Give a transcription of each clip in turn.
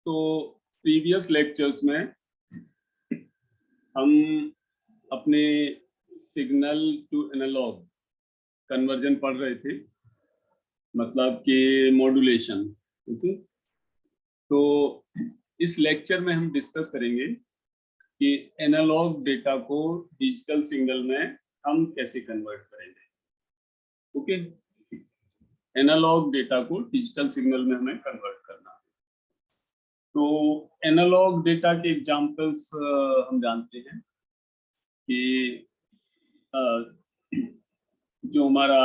तो previous lectures में हम अपने सिग्नल टू एनालॉग कन्वर्जन पढ़ रहे थे, मतलब कि मॉड्यूलेशन। ओके, तो इस लेक्चर में हम डिस्कस करेंगे कि एनालॉग डेटा को डिजिटल सिग्नल में हम कैसे कन्वर्ट करेंगे। ओके, एनालॉग डेटा को डिजिटल सिग्नल में हमें कन्वर्ट करना है। तो एनालॉग डेटा के एग्जांपल्स हम जानते हैं कि जो हमारा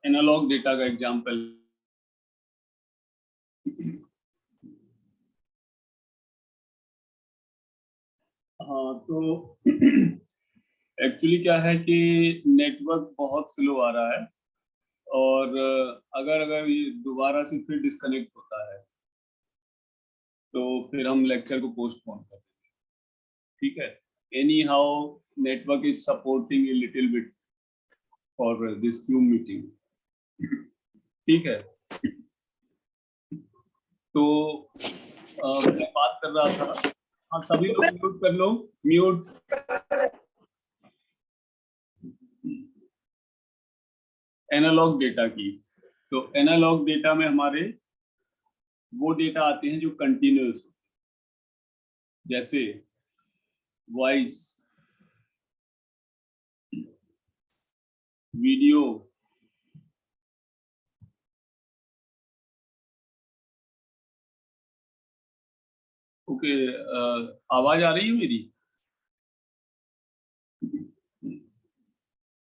एनालॉग डेटा का एग्जांपल हाँ, तो एक्चुअली क्या है कि नेटवर्क बहुत स्लो आ रहा है और अगर ये दोबारा से फिर डिस्कनेक्ट होता है तो फिर हम लेक्चर को पोस्टपोन कर देंगे। ठीक है, any how network is supporting a little bit for this zoom meeting. ठीक है, तो मैं बात कर रहा था। हाँ, सभी लोग म्यूट कर लो, म्यूट। एनालॉग डेटा की, तो एनालॉग डेटा में हमारे वो डेटा आते हैं जो कंटिन्यूअस, जैसे वॉइस, वीडियो, ओके। आवाज आ रही है मेरी?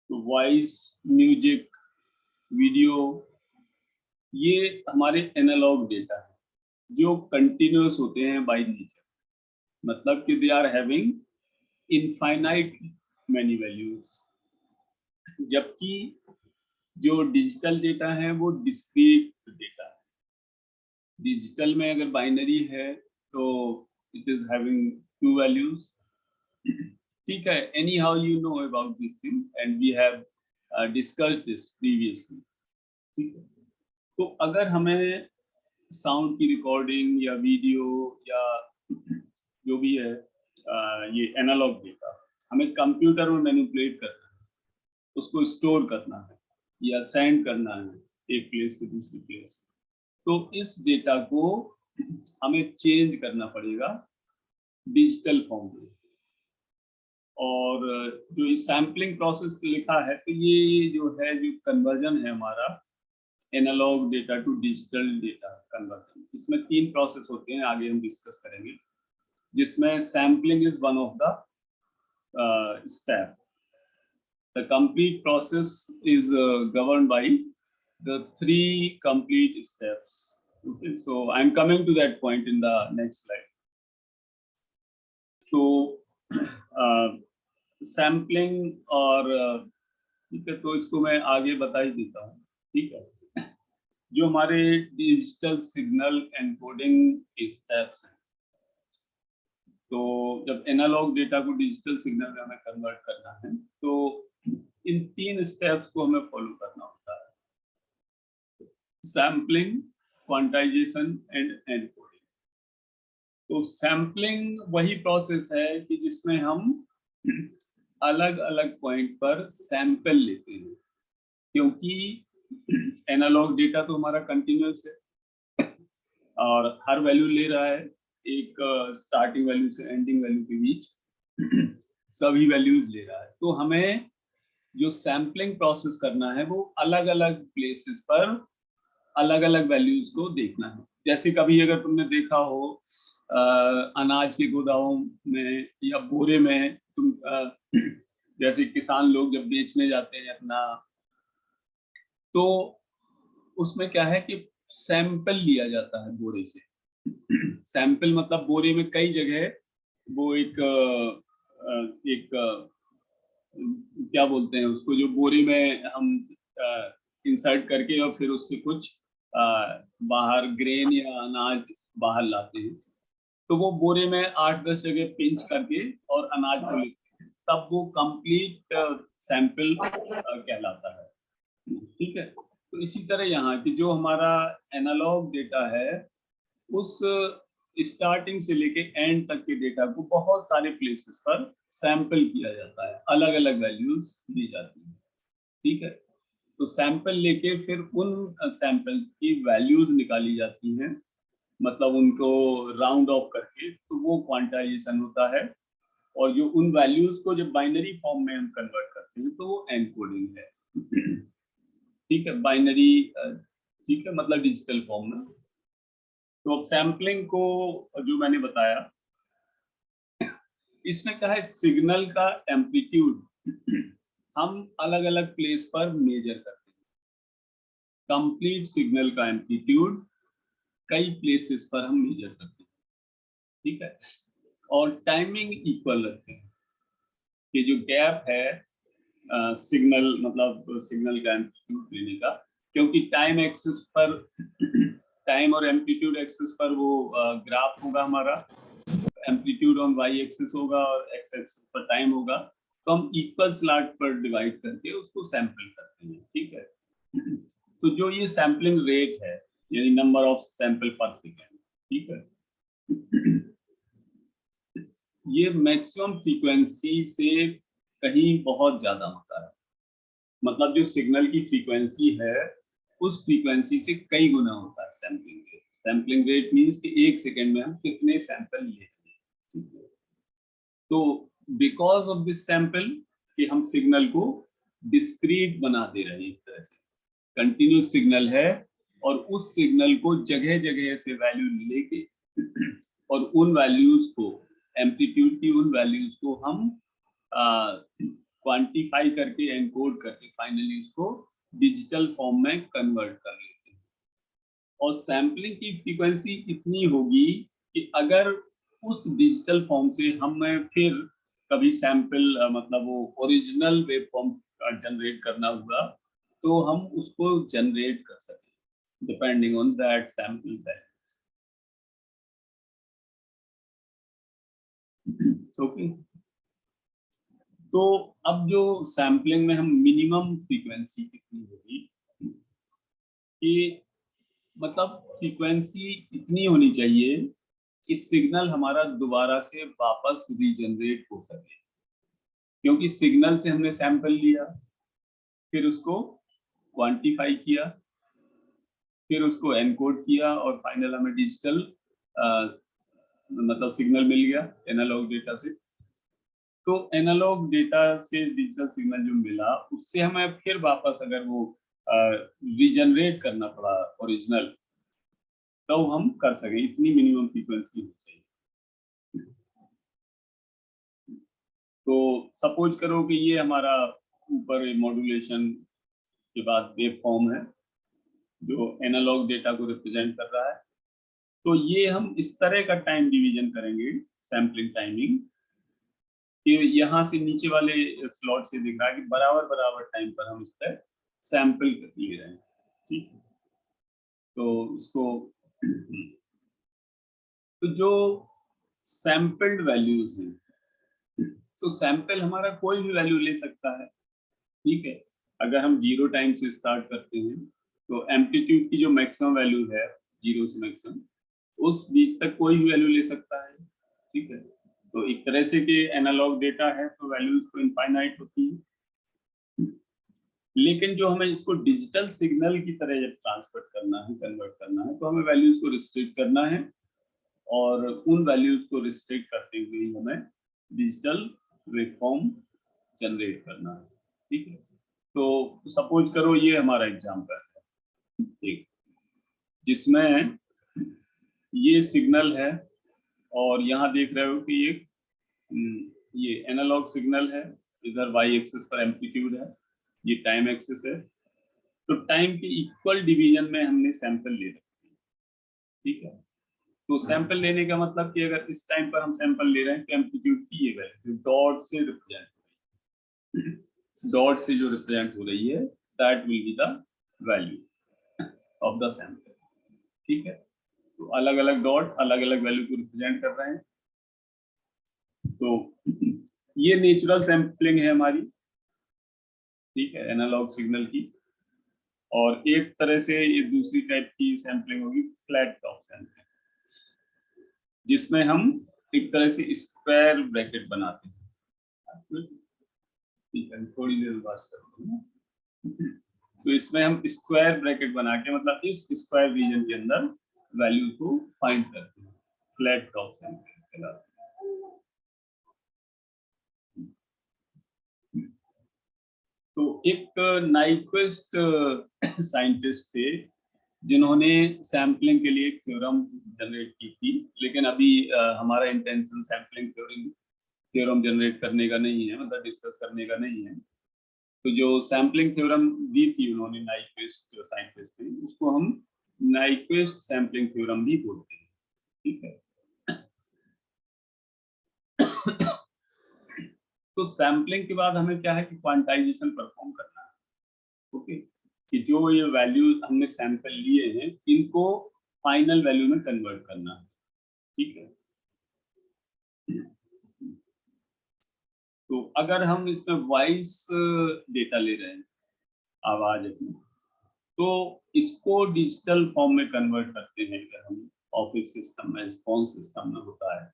तो वॉइस, म्यूजिक, वीडियो, ये हमारे एनालॉग डेटा है जो कंटिन्यूअस होते हैं बाय नेचर, मतलब कि they are having infinite many values. जबकि जो डिजिटल डेटा है वो डिस्क्रीट डेटा है। डिजिटल में अगर बाइनरी है तो it is having two values. ठीक है, anyhow you know about this thing and we have discussed this previously. ठीक है, तो अगर हमें साउंड की रिकॉर्डिंग या वीडियो या जो भी है ये एनालॉग डेटा हमें कंप्यूटर में मैनिपुलेट करना है, उसको स्टोर करना है या सेंड करना है एक प्लेस से दूसरी प्लेस, तो इस डेटा को हमें चेंज करना पड़ेगा डिजिटल फॉर्म में। और जो इस सैम्पलिंग प्रोसेस लिखा है, तो ये जो है जो कन्वर्जन है हमारा analog data to digital data conversion, इसमें 3 प्रोसेस होते हैं, आगे हम डिस्कस करेंगे, जिसमें sampling is one of the step. The complete process is governed by the 3 complete steps. Okay, so I'm coming to that point in the next slide. So sampling और ठीक है, तो इसको मैं आगे बता ही देता हूँ। ठीक है, जो हमारे डिजिटल सिग्नल एनकोडिंग के स्टेप्स हैं, तो जब एनालॉग डेटा को डिजिटल सिग्नल में हमें कन्वर्ट करना है तो इन 3 स्टेप्स को हमें फॉलो करना होता है, सैम्पलिंग, क्वांटाइजेशन एंड एनकोडिंग। तो सैम्पलिंग वही प्रोसेस है कि जिसमें हम अलग अलग पॉइंट पर सैंपल लेते हैं, क्योंकि एनालॉग डेटा तो हमारा कंटिन्यूअस है और हर वैल्यू ले रहा है, एक स्टार्टिंग वैल्यू से एंडिंग वैल्यू के बीच सभी वैल्यूज ले रहा है। तो हमें जो सैम्पलिंग प्रोसेस करना है वो अलग अलग प्लेसेस पर अलग अलग वैल्यूज को देखना है। जैसे कभी अगर तुमने देखा हो अनाज के गोदामों में या बोरे में, तुम जैसे किसान लोग जब बेचने जाते हैं अपना, तो उसमें क्या है कि सैंपल लिया जाता है बोरे से। सैंपल मतलब बोरे में कई जगह वो एक क्या बोलते हैं उसको, जो बोरे में हम इंसर्ट करके और फिर उससे कुछ बाहर ग्रेन या अनाज बाहर लाते हैं, तो वो बोरे में 8-10 जगह पिंच करके और अनाज को लेते हैं, तब वो कंप्लीट सैंपल कहलाता है। ठीक है, तो इसी तरह यहाँ की जो हमारा एनालॉग डेटा है, उस स्टार्टिंग से लेके एंड तक के डेटा को बहुत सारे प्लेसेस पर सैंपल किया जाता है, अलग अलग वैल्यूज दी जाती है। ठीक है, तो सैंपल लेके फिर उन सैंपल्स की वैल्यूज निकाली जाती हैं, मतलब उनको राउंड ऑफ करके, तो वो क्वांटाइजेशन होता है। और जो उन वैल्यूज को जब बाइनरी फॉर्म में हम कन्वर्ट करते हैं तो वो एनकोडिंग है। ठीक है, बाइनरी, ठीक है, मतलब डिजिटल फॉर्म में। तो अब सैम्पलिंग को जो मैंने बताया, इसमें क्या है, सिग्नल का एम्पलीट्यूड हम अलग अलग प्लेस पर मेजर करते हैं। कंप्लीट सिग्नल का एम्पलीट्यूड कई प्लेसेस पर हम मेजर करते हैं। ठीक है, और टाइमिंग इक्वल रखते हैं कि जो गैप है सिग्नल, मतलब सिग्नल का एम्पलीट्यूड लेने का, क्योंकि टाइम एक्सिस पर टाइम और एम्पलीट्यूड एक्सिस पर वो ग्राफ होगा हमारा, एम्पलीट्यूड ऑन वाई एक्सिस होगा और एक्स एक्सिस पर टाइम होगा। तो हम इक्वल स्लॉट पर डिवाइड करके उसको सैंपल करते हैं। ठीक है, तो जो ये सैंपलिंग रेट है, यानी नंबर ऑफ सैंपल पर सेकेंड, ठीक है, ये मैक्सिमम फ्रीक्वेंसी से कहीं बहुत ज्यादा होता है। मतलब जो सिग्नल की फ्रीक्वेंसी है, उस फ्रीक्वेंसी से कई गुना होता है sampling rate. Sampling rate means कि एक सेकेंड में हम कितने सैंपल लिए हैं। तो बिकॉज ऑफ दिस सैंपल कि हम सिग्नल को डिस्क्रीट बना दे रहे हैं, एक तरह से कंटिन्यूस सिग्नल है, और उस सिग्नल को जगह जगह से वैल्यू लेके और उन वैल्यूज को, एम्पलीट्यूड की उन वैल्यूज को हम क्वांटिफाई करके, एनकोड करके फाइनली उसको डिजिटल फॉर्म में कन्वर्ट कर लेते हैं। और सैम्पलिंग की फ्रीक्वेंसी इतनी होगी कि अगर उस डिजिटल फॉर्म से हमें फिर कभी सैंपल, मतलब वो ओरिजिनल वेव फॉर्म जनरेट करना हुआ, तो हम उसको जनरेट कर सकें depending on that sample value. Okay, तो अब जो सैम्पलिंग में हम मिनिमम फ्रीक्वेंसी कितनी होगी, कि मतलब फ्रीक्वेंसी इतनी होनी चाहिए कि सिग्नल हमारा दोबारा से वापस रीजनरेट हो सके। क्योंकि सिग्नल से हमने सैंपल लिया, फिर उसको क्वांटिफाई किया, फिर उसको एनकोड किया, और फाइनल हमें डिजिटल मतलब सिग्नल मिल गया एनालॉग डेटा से। तो एनालॉग डेटा से डिजिटल सिग्नल जो मिला, उससे हमें फिर वापस अगर वो रीजनरेट करना पड़ा ओरिजिनल, तो हम कर सके, इतनी मिनिमम फ्रीक्वेंसी होनी चाहिए। तो सपोज करो कि ये हमारा ऊपर मॉड्यूलेशन के बाद वेव फॉर्म है जो एनालॉग डेटा को रिप्रेजेंट कर रहा है। तो ये हम इस तरह का टाइम डिवीजन करेंगे, सैम्पलिंग टाइमिंग, कि यहाँ से नीचे वाले स्लॉट से दिख रहा है कि बराबर बराबर टाइम पर हम इस पर सैंपल ले रहे हैं। ठीक है, तो इसको तो जो सैंपल्ड वैल्यूज हैं, तो सैंपल हमारा कोई भी वैल्यू ले सकता है। ठीक है, अगर हम 0 टाइम से स्टार्ट करते हैं तो एम्पलीट्यूड की जो मैक्सिमम वैल्यू है 0 से मैक्सिमम, उस बीच तक कोई भी वैल्यू ले सकता है। ठीक है, तो एक तरह से कि एनालॉग डेटा है तो वैल्यूज तो इनफाइनाइट होती है, लेकिन जो हमें इसको डिजिटल सिग्नल की तरह जब ट्रांसफर करना है, कन्वर्ट करना है, तो हमें वैल्यूज को रिस्ट्रिक्ट करना है, और उन वैल्यूज को रिस्ट्रिक्ट करते हुए हमें डिजिटल वेवफॉर्म जनरेट करना है। ठीक है, तो सपोज करो ये हमारा एग्जांपल है, ठीक, जिसमें ये सिग्नल है, और यहाँ देख रहे हो कि ये एनालॉग सिग्नल है, इधर वाई एक्सिस पर एम्पलीट्यूड है, ये टाइम एक्सिस है। तो टाइम के इक्वल डिवीजन में हमने सैंपल ले रखे हैं। ठीक है, तो सैंपल लेने का मतलब कि अगर इस टाइम पर हम सैंपल ले रहे हैं तो एम्पलीट्यूड की ये वैल्यू डॉट से रिप्रेजेंट हो रही है, डॉट से जो रिप्रेजेंट हो रही है, that will be the value of the sample. ठीक है, तो अलग अलग डॉट अलग अलग वैल्यू को रिप्रेजेंट कर रहे हैं। तो ये नेचुरल सैंपलिंग है हमारी, ठीक है, एनालॉग सिग्नल की। और एक तरह से ये दूसरी टाइप की सैम्पलिंग होगी फ्लैट टॉप सैम्पलिंग, जिसमें हम एक तरह से स्क्वायर ब्रैकेट बनाते हैं। ठीक है, थोड़ी देर बात करते हैं। तो इसमें हम स्क्वायर ब्रैकेट बना के मतलब इस स्क्वायर रीजन के अंदर वैल्यू को फाइंड करते हैं, फ्लैट टॉप सैम्पलिंग कहलाता है। तो एक नाइक्विस्ट साइंटिस्ट थे जिन्होंने सैम्पलिंग के लिए एक थ्योरम जनरेट की थी, लेकिन अभी हमारा इंटेंशन सैम्पलिंग थ्योरम जनरेट करने का नहीं है, मतलब डिस्कस करने का नहीं है। तो जो सैम्पलिंग थ्योरम दी थी उन्होंने नाइक्विस्ट साइंटिस्ट ने, उसको हम नाइक्विस्ट सैम्पलिंग थ्योरम भी बोलते हैं। ठीक है। तो सैम्पलिंग के बाद हमें क्या है कि क्वांटाइजेशन परफॉर्म करना है। ओके, कि जो ये वैल्यू हमने सैंपल लिए हैं इनको फाइनल वैल्यू में कन्वर्ट करना है। ठीक है। तो अगर हम इसमें वॉइस डेटा ले रहे हैं, आवाज अपनी, तो इसको डिजिटल फॉर्म में कन्वर्ट करते हैं। अगर हम ऑफिस सिस्टम में, फोन सिस्टम में होता है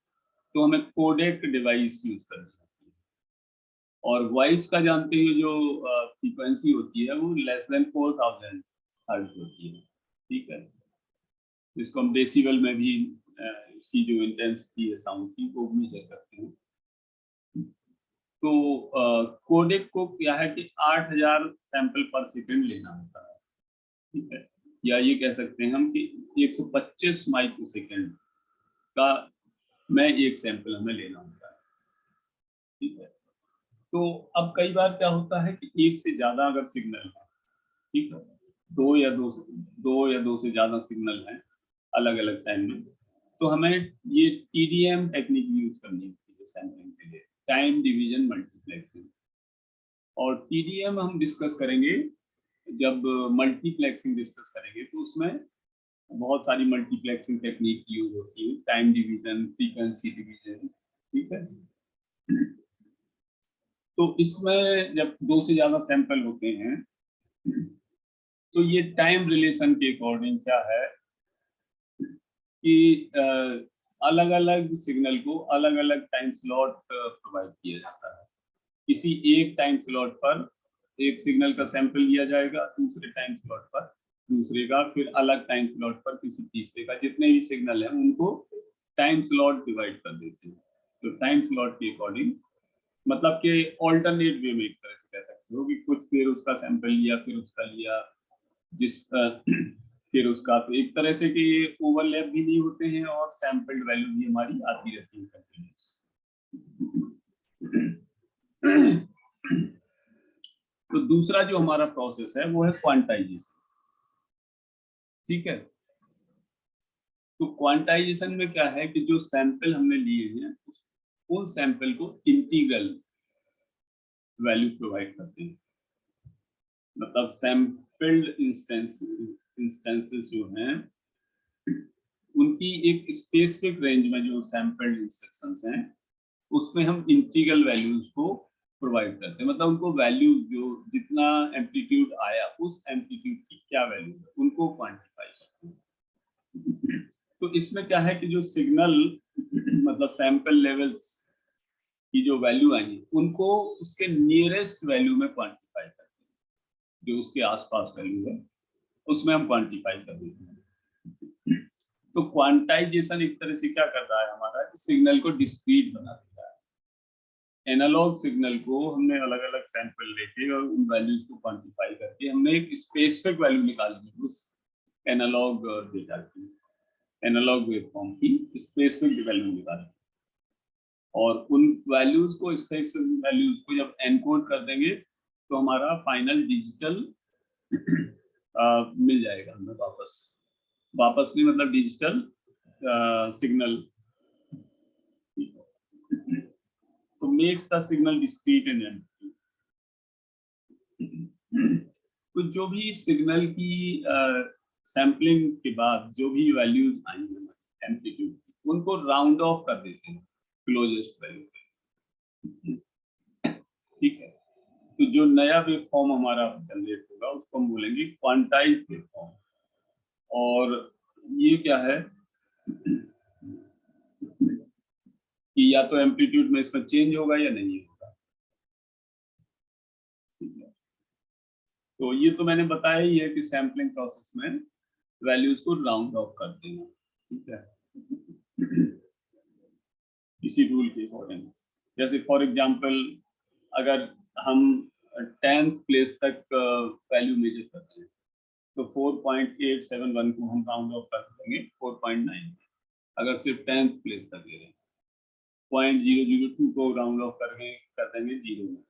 तो हमें कोडेक डिवाइस यूज करनी होती है। और वॉइस का जानते ही जो फ्रीक्वेंसी होती है वो लेस देन 4000 हर्ट्ज होती है। ठीक है, इसको हम डेसिबल में भी इसकी जो इंटेंसिटी है साउंड की वो मेजर करते हैं। तो कोडेक को क्या है कि 8000 सैंपल पर सेकंड लेना होता है। ठीक है, या ये कह सकते हैं हम कि 125 माइक्रो सेकंड का में एक सैंपल हमें लेना होता है। ठीक है। तो अब कई बार क्या होता है कि एक से ज्यादा अगर सिग्नल है, ठीक है, दो या दो से ज्यादा सिग्नल हैं अलग अलग टाइम में, तो हमें ये टीडीएम टेक्निक यूज करनी होती है सैंपलिंग के लिए, टाइम डिवीजन मल्टीप्लेक्सिंग। और टीडीएम हम डिस्कस करेंगे जब मल्टीप्लेक्सिंग डिस्कस करेंगे, तो उसमें बहुत सारी मल्टीप्लेक्सिंग टेक्निक यूज होती है, टाइम डिवीजन, फ्रीक्वेंसी डिवीजन। ठीक है। तो इसमें जब दो से ज्यादा सैंपल होते हैं तो ये टाइम रिलेशन के अकॉर्डिंग क्या है कि अलग अलग सिग्नल को अलग अलग टाइम स्लॉट प्रोवाइड किया जाता है। किसी एक टाइम स्लॉट पर एक सिग्नल का सैंपल लिया जाएगा, दूसरे टाइम स्लॉट पर दूसरे का, फिर अलग टाइम स्लॉट पर किसी तीसरे का। जितने भी सिग्नल हैं उनको टाइम स्लॉट डिवाइड कर देते हैं। तो टाइम स्लॉट के अकॉर्डिंग मतलब कि ऑल्टरनेट वे में एक तरह से कह सकते हो कि कुछ फिर उसका सैंपल लिया, फिर उसका लिया, जिस फिर उसका, तो एक तरह से कि ओवरलैप भी नहीं होते हैं और सैंपल्ड वैल्यू भी हमारी आती रहती है कंटिन्यूस। तो दूसरा जो हमारा प्रोसेस है वो है क्वांटाइजेशन। ठीक है। तो क्वांटाइजेशन में क्या है कि जो सैंपल हमने लिए हैं उन सैंपल को इंटीग्रल वैल्यू प्रोवाइड करते हैं। मतलब सैंपल्ड इंस्टेंसेस जो हैं उनकी एक स्पेसिफिक रेंज में जो सैंपल्ड इंस्ट्रक्शंस हैं उसमें हम इंटीग्रल वैल्यूज को प्रोवाइड करते हैं। मतलब उनको वैल्यू जो जितना एम्पलीट्यूड आया उस एम्पलीट्यूड की क्या वैल्यू है उनको क्वांटिफाई करते हैं। तो इसमें क्या है कि जो सिग्नल मतलब सैंपल लेवल्स की जो वैल्यू आएंगी उनको उसके नियरेस्ट वैल्यू में क्वांटिफाई करते हैं। जो उसके आसपास वैल्यू है उसमें हम क्वांटिफाई कर देते हैं। तो क्वांटाइजेशन एक तरह से क्या कर रहा है हमारा, सिग्नल को डिस्क्रीट बना देता है। एनालॉग सिग्नल को हमने अलग अलग सैंपल लेके और उन वैल्यूज को क्वांटिफाई करके हमने एक स्पेसिफिक वैल्यू निकाली उस एनालॉग डेटा की, एनालॉग वेवफॉर्म की स्पेसिफिक वैल्यू निकाली। और उन वैल्यूज को, स्पेसिफिक वैल्यूज को जब एनकोड कर देंगे तो हमारा फाइनल डिजिटल मिल जाएगा हमें वापस नहीं, मतलब डिजिटल सिग्नल। तो makes the signal discrete and amplitude. तो जो भी सिग्नल की सैंपलिंग के बाद जो भी वैल्यूज आएंगे एम्पलीट्यूड की, उनको राउंड ऑफ कर देते हैं क्लोजेस्ट वैल्यू पे। ठीक है। तो जो नया वेव फॉर्म हमारा जनरेट होगा उसको हम बोलेंगे क्वांटाइज्ड वेव फॉर्म। और ये क्या है कि या तो एम्पलीट्यूड में इसमें चेंज होगा या नहीं होगा। तो ये तो मैंने बताया ही है कि सैम्पलिंग प्रोसेस में वैल्यूज को राउंड ऑफ करते हैं, ठीक है, इसी रूल के अकॉर्डिंग। जैसे फॉर एग्जांपल अगर हम 10th प्लेस तक वैल्यू मेजर करते हैं तो 4.871 को हम राउंड ऑफ कर देंगे 4.9। अगर सिर्फ 10th प्लेस तक ले रहे हैं 0.002 को राउंड ऑफ करके कर देंगे 0 में।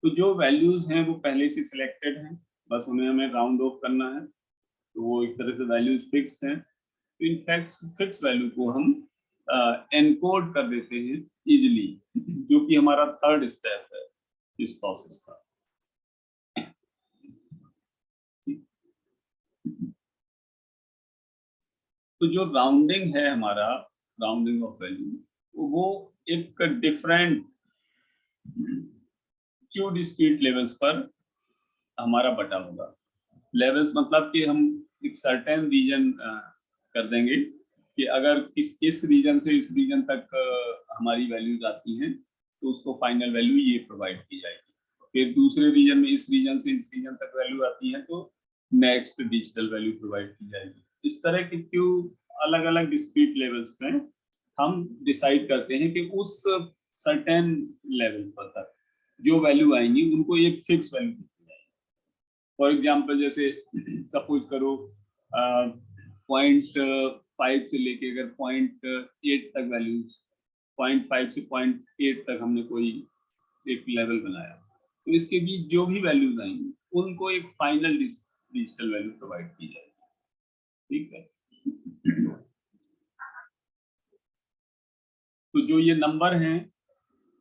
तो जो वैल्यूज हैं वो पहले से सिलेक्टेड हैं, बस उन्हें हमें राउंड ऑफ करना है, तो वो एक तरह से वैल्यूज फिक्स हैं। तो इन फिक्स वैल्यू को हम एनकोड कर देते हैं इजिली, जो कि हमारा थर्ड स्टेप है इस प्रोसेस का। तो जो राउंडिंग है हमारा, राउंडिंग ऑफ वैल्यू, वो एक डिफरेंट क्यू डिस्क्रीट लेवल्स पर हमारा बटा होगा। लेवल्स मतलब कि हम एक सर्टेन रीजन कर देंगे कि अगर इस रीजन से इस रीजन तक हमारी वैल्यूज आती हैं तो उसको फाइनल वैल्यू ये प्रोवाइड की जाएगी। फिर दूसरे रीजन में इस रीजन से इस रीजन तक वैल्यू आती है तो नेक्स्ट डिजिटल वैल्यू प्रोवाइड की जाएगी। इस तरह की क्यू अलग अलग डिस्क्रीट लेवल्स में हम डिसाइड करते हैं कि उस सर्टेन लेवल पर तक जो वैल्यू आएंगी उनको एक फिक्स वैल्यू दी जाएगी। फॉर एग्जाम्पल जैसे सपोज करो 0.5 से लेके अगर 0.8 तक वैल्यूज, 0.5 से 0.8 तक हमने कोई एक लेवल बनाया, तो इसके बीच जो भी वैल्यूज आएंगी उनको एक फाइनल डिजिटल वैल्यू प्रोवाइड की जाएगी, ठीक है। तो जो ये नंबर हैं,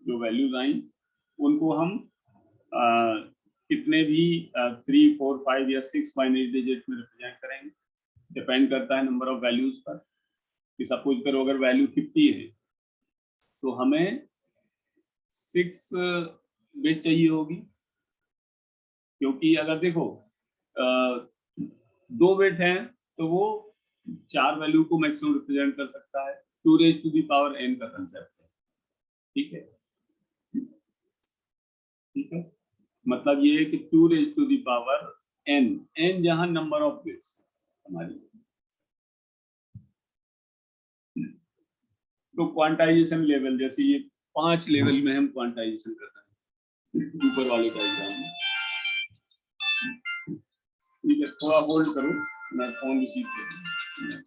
जो वैल्यूज आई, उनको हम कितने भी 3, 4, 5 या 6 बाइनरी डिजिट में रिप्रेजेंट करेंगे, डिपेंड करता है नंबर ऑफ वैल्यूज पर। कि सपोज करो अगर वैल्यू 50 है तो हमें 6 बिट चाहिए होगी, क्योंकि अगर देखो 2 बिट हैं तो वो 4 वैल्यू को मैक्सिमम रिप्रेजेंट कर सकता है। 2 raise to the power n का कंसेप्ट है, ठीक है, ठीक है। मतलब ये है कि 2 raise to the power n, n जहां नंबर ऑफ बिट्स हमारी। तो क्वांटाइजेशन लेवल, जैसे ये 5 लेवल में हम क्वांटाइजेशन करते हैं ऊपर वाले डायग्राम में, ठीक है। थोड़ा होल्ड करो, मैं फोन रिसीव करूँ।